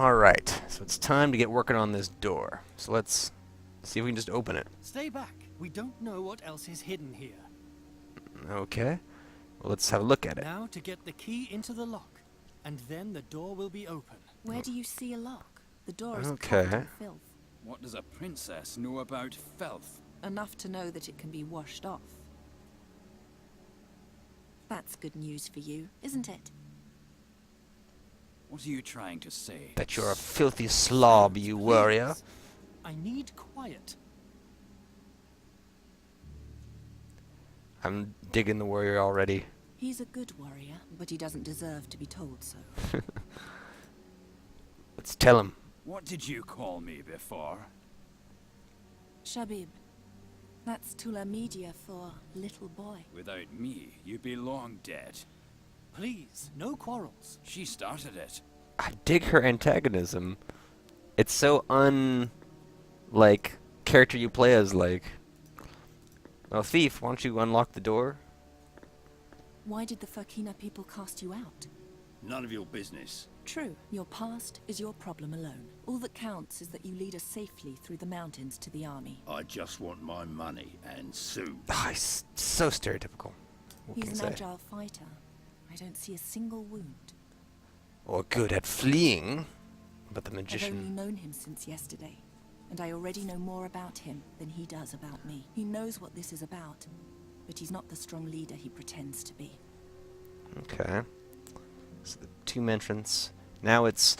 Alright, so it's time to get working on this door. So let's see if we can just open it. Stay back. We don't know what else is hidden here. Okay. Well, let's have a look at it. Now to get the key into the lock, and then the door will be open. Where do you see a lock? The door is Okay. covered in filth. What does a princess know about filth? Enough to know that it can be washed off. That's good news for you, isn't it? What are you trying to say? That you're a filthy slob, you warrior. Please. I need quiet. I'm digging the warrior already. He's a good warrior, but he doesn't deserve to be told so. Let's tell him. What did you call me before? Shabib. That's Tula Media for little boy. Without me, you'd be long dead. Please, no quarrels. She started it. I dig her antagonism. It's so character you play as, like. Oh, thief, why don't you unlock the door? Why did the Fakina people cast you out? None of your business. True, your past is your problem alone. All that counts is that you lead us safely through the mountains to the army. I just want my money and soon. Ah, he's so stereotypical. What can He's you an say? agile fighter. I don't see a single wound. Or good at fleeing. But the I've only magician. known him since yesterday, and I already know more about him than he does about me. He knows what this is about, but he's not the strong leader he pretends to be. Okay. So the tomb entrance. Now it's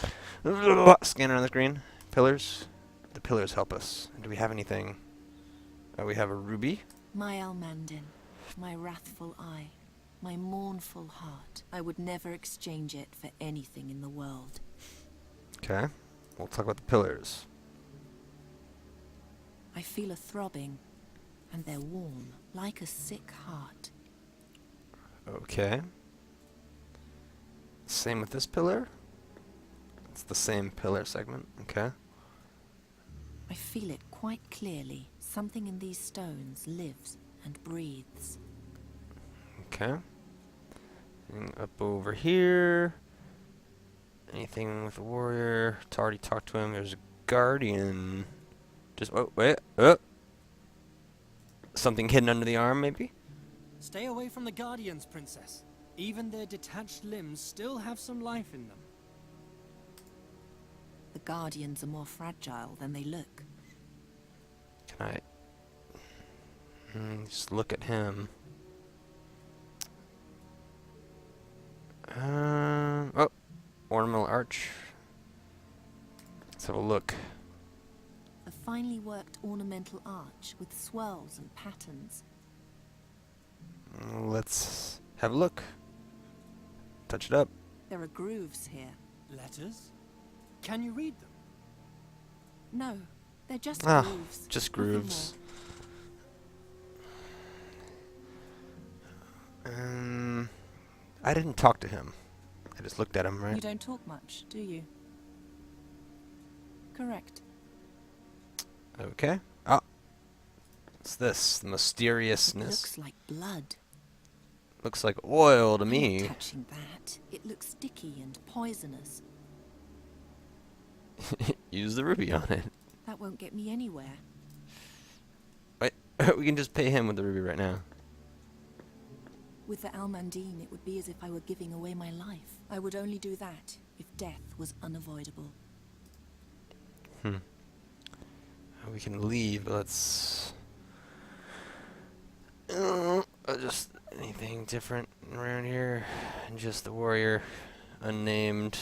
scanner on the screen. Pillars. The pillars help us. Do we have anything? We have a ruby. My Almandin, my wrathful eye, my mournful heart. I would never exchange it for anything in the world. Okay. We'll talk about the pillars. I feel a throbbing, and they're warm, like a sick heart. Okay. Same with this pillar. It's the same pillar segment. Okay. I feel it quite clearly. Something in these stones lives and breathes. Okay. And up over here. Anything with a warrior? To already talked to him. There's a guardian. Just wait. Something hidden under the arm, maybe? Stay away from the Guardians, Princess. Even their detached limbs still have some life in them. The Guardians are more fragile than they look. Can I just look at him? Oh, ornamental arch. Let's have a look. A finely worked ornamental arch with swirls and patterns. Let's have a look. Touch it up. There are grooves here. Letters? Can you read them? No, they're just Ah, grooves. just nothing grooves. I didn't talk to him. I just looked at him, more. right? You don't talk much, do you? Correct. Okay. Ah. What's this? The It mysteriousness. looks like blood. Looks like oil to I'm me. not touching that. It looks sticky and poisonous. Use the ruby on it. That won't get me anywhere. Wait, we can just pay him with the ruby right now. With the Almandine, it would be as if I were giving away my life. I would only do that if death was unavoidable. We can leave, but let's... just anything different around here. Just the warrior. Unnamed.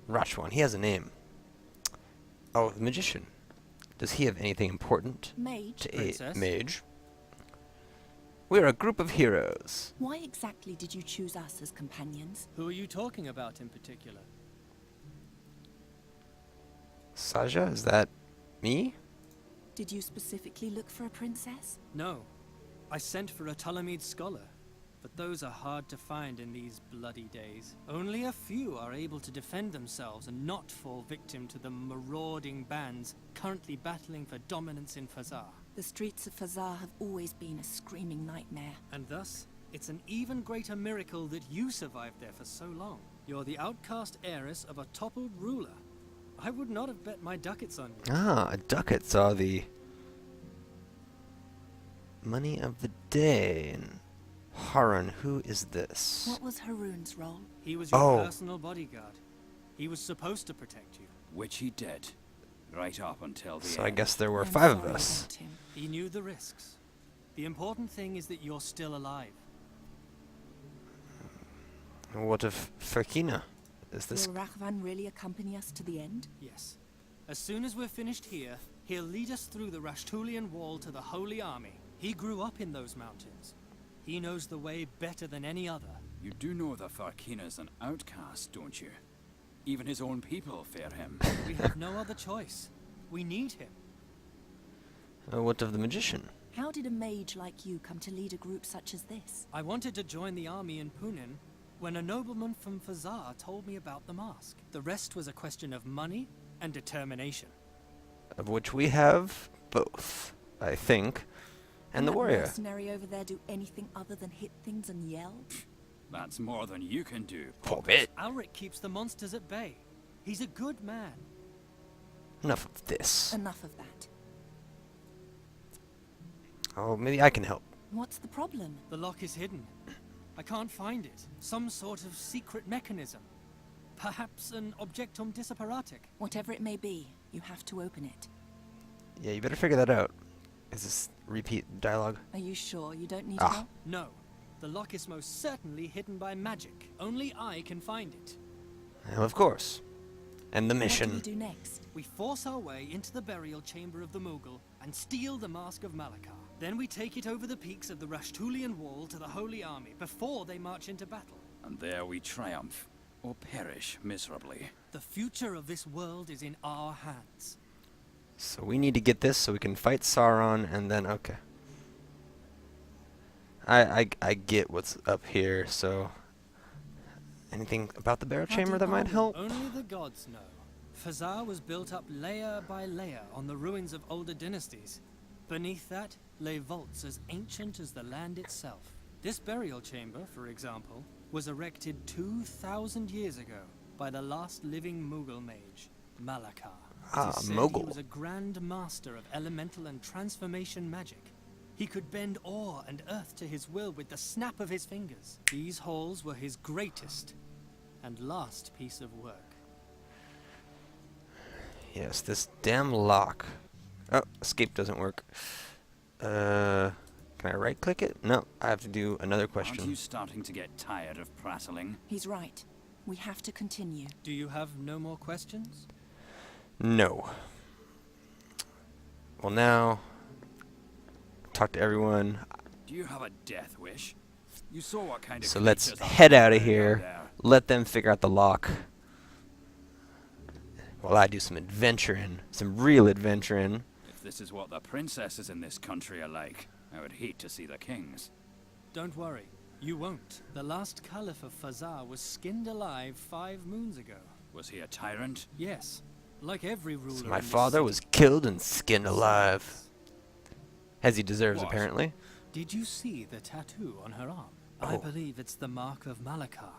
Rachwan. He has a name. Oh, the magician. Does he have anything important Mage, to Princess? mage? We're a group of heroes. why exactly did you choose us as companions? Who are you talking about in particular? Sadja, is that me? Did you specifically look for a princess? No. I sent for a Ptolemid scholar, but those are hard to find in these bloody days. Only a few are able to defend themselves and not fall victim to the marauding bands currently battling for dominance in Fazar. The streets of Fazar have always been a screaming nightmare. And thus, it's an even greater miracle that you survived there for so long. You're the outcast heiress of a toppled ruler. I would not have bet my ducats on you. Ah, a ducat saw the money of the day. And Harun, who is this? What was Haroon's role? He was your Oh. personal bodyguard. He was supposed to protect you. Which he did. Right up until the So I end. guess there were I'm 5 of sorry us. about him. He knew the risks. The important thing is that you're still alive. What of Farkina? Is this? Will Rachvan really accompany us to the end? Yes. As soon as we're finished here, he'll lead us through the Rashtulian Wall to the Holy Army. He grew up in those mountains. He knows the way better than any other. You do know that Farkina's an outcast, don't you? Even his own people fear him. We have no other choice. We need him. What of the magician? How did a mage like you come to lead a group such as this? I wanted to join the army in Punin when a nobleman from Fazar told me about the mask. The rest was a question of money and determination. Of which we have both, I think. And the That warrior. mercenary over there do anything other than hit things and yell? That's more than you can do. Poppet. Alric keeps the monsters at bay. He's a good man. Enough of this. Enough of that. Oh, maybe I can help. What's the problem? The lock is hidden. I can't find it. Some sort of secret mechanism. Perhaps an objectum disapparatic. Whatever it may be, you have to open it. Yeah, you better figure that out. Is this repeat dialogue? Are you sure you don't need Ah. help? No. The lock is most certainly hidden by magic. Only I can find it. Well, of course. And the What do mission. we do next? We force our way into the burial chamber of the Mughal and steal the Mask of Malakar. Then we take it over the peaks of the Rashtulian Wall to the Holy Army before they march into battle. And there we triumph, or perish miserably. The future of this world is in our hands. So we need to get this so we can fight Sauron and then, okay. I get what's up here, so... Anything about the burial How chamber deep that are might we? help? Only the gods know. Fazar was built up layer by layer on the ruins of older dynasties. Beneath that lay vaults as ancient as the land itself. This burial chamber, for example, was erected 2,000 years ago by the last living Mughal mage, Malakar. Ah, It is said Mughal. He was a grand master of elemental and transformation magic. He could bend ore and earth to his will with the snap of his fingers. These halls were his greatest and last piece of work. Yes, this damn lock. Oh, escape doesn't work. Can I right click it? No, I have to do another Aren't question. you starting to get tired of prattling? He's right. We have to continue. Do you have no more questions? No. Well, now, talk to everyone. Do you have a death wish? You saw what kind of So let's creatures are head out of down here. there. Let them figure out the lock. While I do some adventuring. Some real adventuring. If this is what the princesses in this country are like, I would hate to see the kings. Don't worry, you won't. The last Caliph of Fazar was skinned alive 5 moons ago. Was he a tyrant? Yes, like every ruler. So my in this father city. was killed and skinned alive. As he deserves, What? apparently. Did you see the tattoo on her arm? I Oh. believe it's the mark of Malakar.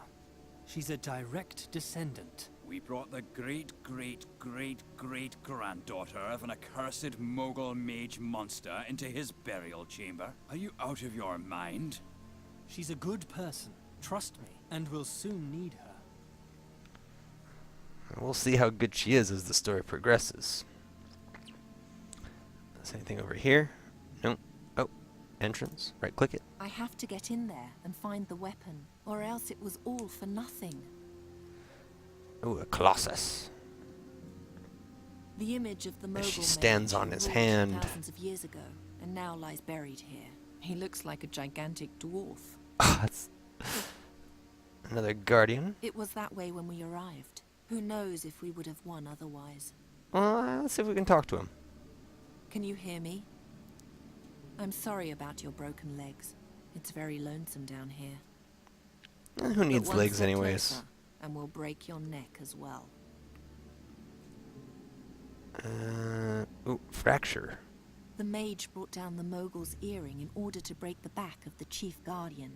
She's a direct descendant. We brought the great-great-great-great-granddaughter of an accursed Mogul mage monster into his burial chamber. Are you out of your mind? She's a good person, trust me, and we'll soon need her. We'll see how good she is as the story progresses. Is anything over here? Nope. Oh, entrance. Right click it. I have to get in there and find the weapon, or else it was all for nothing. Oh, a colossus. The image of the Mogul she stands mage on who his ruled hand. thousands of years ago, and now lies buried here. He looks like a gigantic dwarf. Ah, that's another guardian. It was that way when we arrived. Who knows if we would have won otherwise. Well, let's see if we can talk to him. Can you hear me? I'm sorry about your broken legs. It's very lonesome down here. Who But needs one legs step anyways? closer, and we'll break your neck as well. Ooh, fracture. The mage brought down the Mogul's earring in order to break the back of the chief guardian.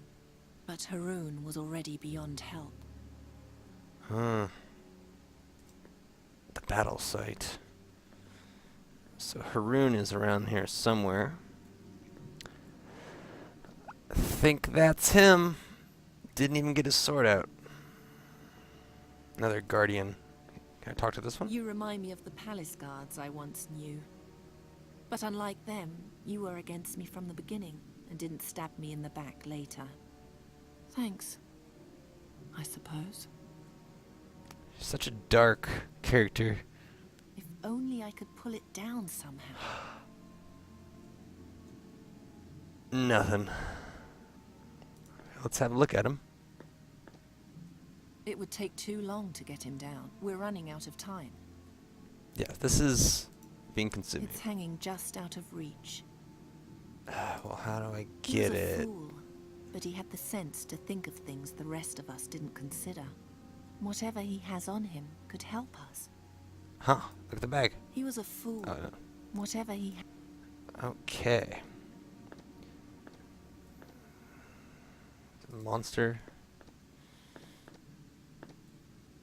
But Haroon was already beyond help. Huh. The battle site. So Haroon is around here somewhere. I think that's him. Didn't even get his sword out. Another guardian. Can I talk to this one? You remind me of the palace guards I once knew. But unlike them, you were against me from the beginning and didn't stab me in the back later. Thanks, I suppose. Such a dark character. If only I could pull it down somehow. Nothing. Let's have a look at him. It would take too long to get him down. We're running out of time. Yeah, this is being consumed. It's hanging just out of reach. Well, how do I He get was a it? fool, but he had the sense to think of things the rest of us didn't consider. Whatever he has on him could help us. Huh, look at the bag. He was a fool. Oh, no. Whatever he Okay. Monster.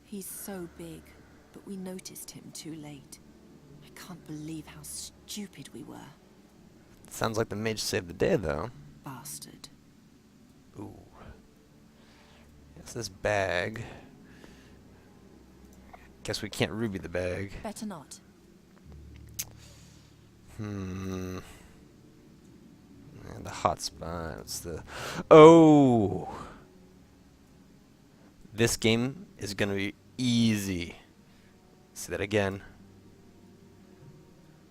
He's so big, but we noticed him too late. I can't believe how stupid we were. Sounds like the mage saved the day, though. Bastard. Ooh. Yes, this bag. Guess we can't ruby the bag. Better not. And the hot spots. Oh! This game is gonna be easy. See that again.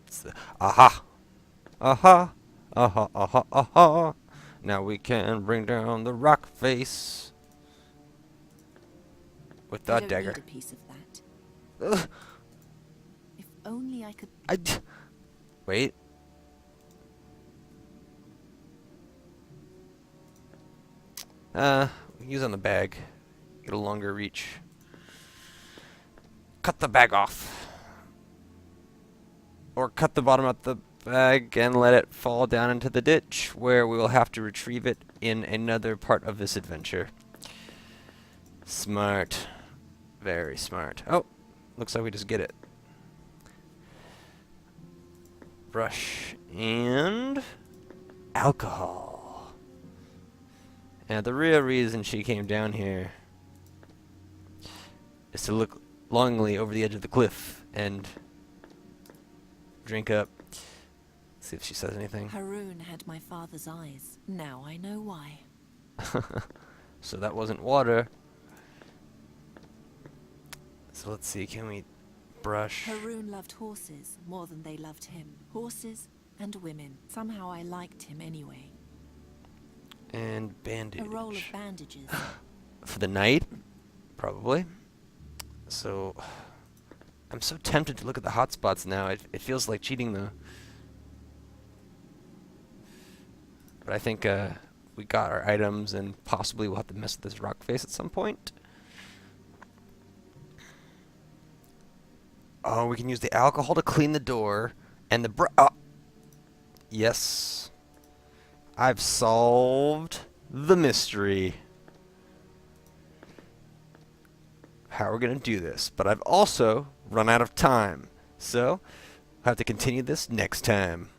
It's the aha! Aha! Aha! Aha! Aha! Now we can bring down the rock face with the I don't dagger. need a piece of that. Ugh, If only I could. Wait. We can use on the bag. Get a longer reach. Cut the bag off. Or cut the bottom of the bag and let it fall down into the ditch, where we will have to retrieve it in another part of this adventure. Smart. Very smart. Oh, looks like we just get it. Brush and alcohol. And the real reason she came down here is to look longingly over the edge of the cliff and drink up. See if she says anything. Haroon had my father's eyes. Now I know why. So that wasn't water. So let's see, can we brush? Haroon loved horses more than they loved him. Horses and women. Somehow I liked him anyway. And bandage. A roll of bandages. For the night? Probably. So, I'm so tempted to look at the hotspots now. It feels like cheating, though. But I think we got our items, and possibly we'll have to mess with this rock face at some point. Oh, we can use the alcohol to clean the door, and the oh. Yes. I've solved the mystery. How we're going to do this. But I've also run out of time. So, I'll have to continue this next time.